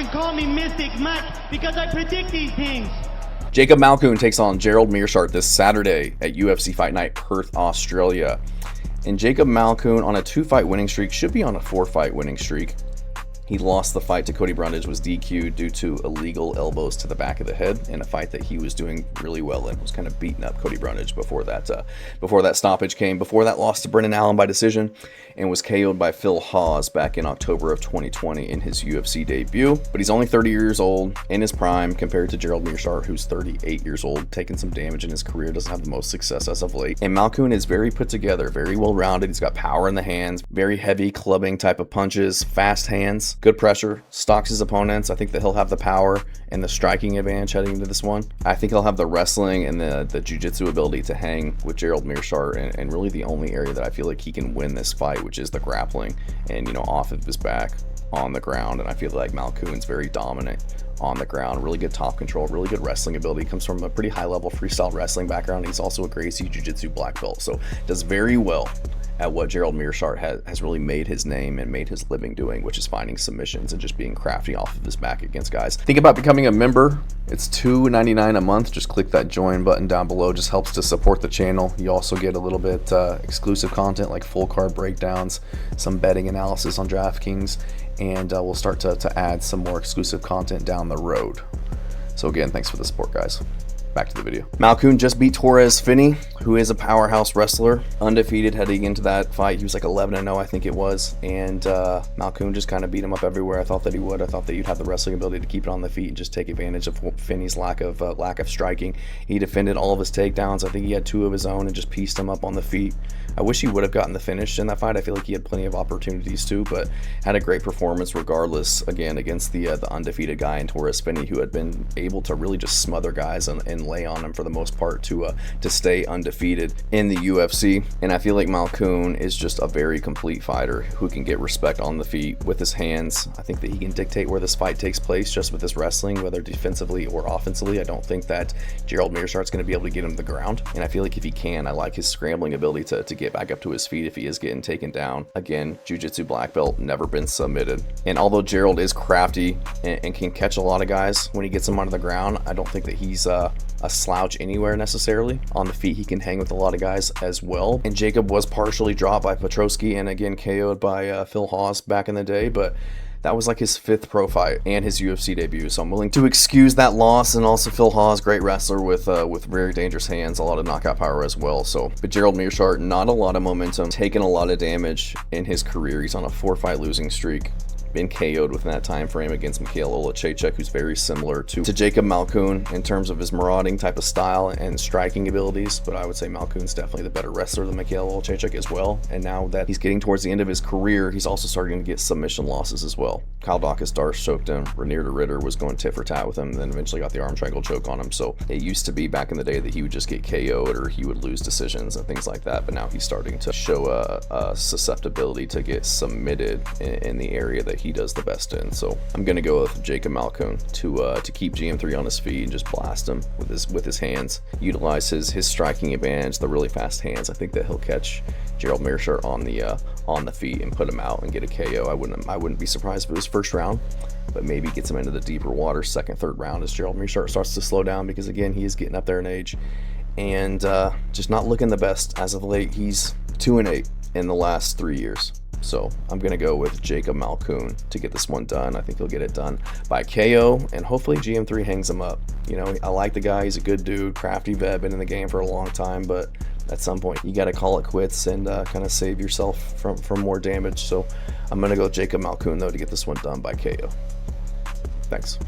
can call me Mystic Mike because I predict these things. Jacob Malkoun takes on Gerald Meerschaert this Saturday at UFC Fight Night, Perth, Australia. And Jacob Malkoun, on a 2-fight winning streak, should be on a 4-fight winning streak. He lost the fight to Cody Brundage, was DQ'd due to illegal elbows to the back of the head in a fight that he was doing really well in. Was kind of beating up Cody Brundage before that stoppage came. Before that, lost to Brendan Allen by decision and was KO'd by Phil Hawes back in October of 2020 in his UFC debut. But he's only 30 years old, in his prime, compared to Gerald Meerschaert, who's 38 years old, taking some damage in his career, doesn't have the most success as of late. And Malkoun is very put together, very well-rounded. He's got power in the hands, very heavy clubbing type of punches, fast hands, good pressure, stalks his opponents. I think that he'll have the power and the striking advantage heading into this one. I think he'll have the wrestling and the jiu-jitsu ability to hang with Gerald Meerschaert, and really the only area that I feel like he can win this fight, which is the grappling and, you know, off of his back on the ground. And I feel like Malkoun's very dominant on the ground, really good top control, really good wrestling ability, comes from a pretty high level freestyle wrestling background. He's also a Gracie Jiu-Jitsu black belt, so does very well at what Gerald Meerschaert has really made his name and made his living doing, which is finding submissions and just being crafty off of his back against guys. Think about becoming a member. It's $2.99 a month. Just click that join button down below. Just helps to support the channel. You also get a little bit exclusive content like full card breakdowns, some betting analysis on DraftKings, and we'll start to add some more exclusive content down the road. So again, thanks for the support, guys. Back to the video. Malkoun just beat Torres Finney, who is a powerhouse wrestler, undefeated heading into that fight. He was like 11-0, I think it was, and Malkoun just kind of beat him up everywhere. I thought that he would. I thought that you'd have the wrestling ability to keep it on the feet and just take advantage of Finney's lack of striking. He defended all of his takedowns. I think he had 2 of his own and just pieced him up on the feet. I wish he would have gotten the finish in that fight. I feel like he had plenty of opportunities too, but had a great performance regardless, again, against the undefeated guy in Torres Finney, who had been able to really just smother guys and lay on them for the most part to stay undefeated in the UFC. And I feel like Malkoun is just a very complete fighter who can get respect on the feet with his hands. I think that he can dictate where this fight takes place just with his wrestling, whether defensively or offensively. I don't think that Gerald Meerschaert's going to be able to get him to the ground, and I feel like if he can, I like his scrambling ability to get back up to his feet if he is getting taken down. Again, jiu-jitsu black belt, never been submitted. And although Gerald is crafty and can catch a lot of guys when he gets them onto the ground, I don't think that he's a slouch anywhere necessarily. On the feet, he can hang with a lot of guys as well. And Jacob was partially dropped by Petrosky and again KO'd by Phil Hawes back in the day, but that was like his 5th pro fight and his UFC debut, so I'm willing to excuse that loss. And also Phil Hawes, great wrestler with very dangerous hands, a lot of knockout power as well. So, but Gerald Meerschaert, not a lot of momentum, taken a lot of damage in his career. He's on a 4-fight losing streak. Been KO'd within that time frame against Mikhail Olachechek, who's very similar to Jacob Malkoun in terms of his marauding type of style and striking abilities, but I would say Malkoun's definitely the better wrestler than Mikhail Olachechek as well. And now that he's getting towards the end of his career, he's also starting to get submission losses as well. Kyle Dawkins Darce choked him, Renier de Ritter was going tit for tat with him, and then eventually got the arm triangle choke on him. So it used to be back in the day that he would just get KO'd or he would lose decisions and things like that, but now he's starting to show a susceptibility to get submitted in the area that he does the best in. So I'm gonna go with Jacob Malkoun to keep GM3 on his feet and just blast him with his hands. Utilize his striking advantage, the really fast hands. I think that he'll catch Gerald Meerschaert on the feet and put him out and get a KO. I wouldn't be surprised if it was first round, but maybe gets him into the deeper water, 2nd, 3rd round as Gerald Meerschaert starts to slow down, because again, he is getting up there in age and just not looking the best as of late. He's 2-8 in the last 3 years. So I'm going to go with Jacob Malkoun to get this one done. I think he'll get it done by KO, and hopefully GM3 hangs him up. You know, I like the guy. He's a good dude, crafty vet, been in the game for a long time, but at some point you got to call it quits and kind of save yourself from more damage. So I'm going to go Jacob Malkoun, though, to get this one done by KO. Thanks.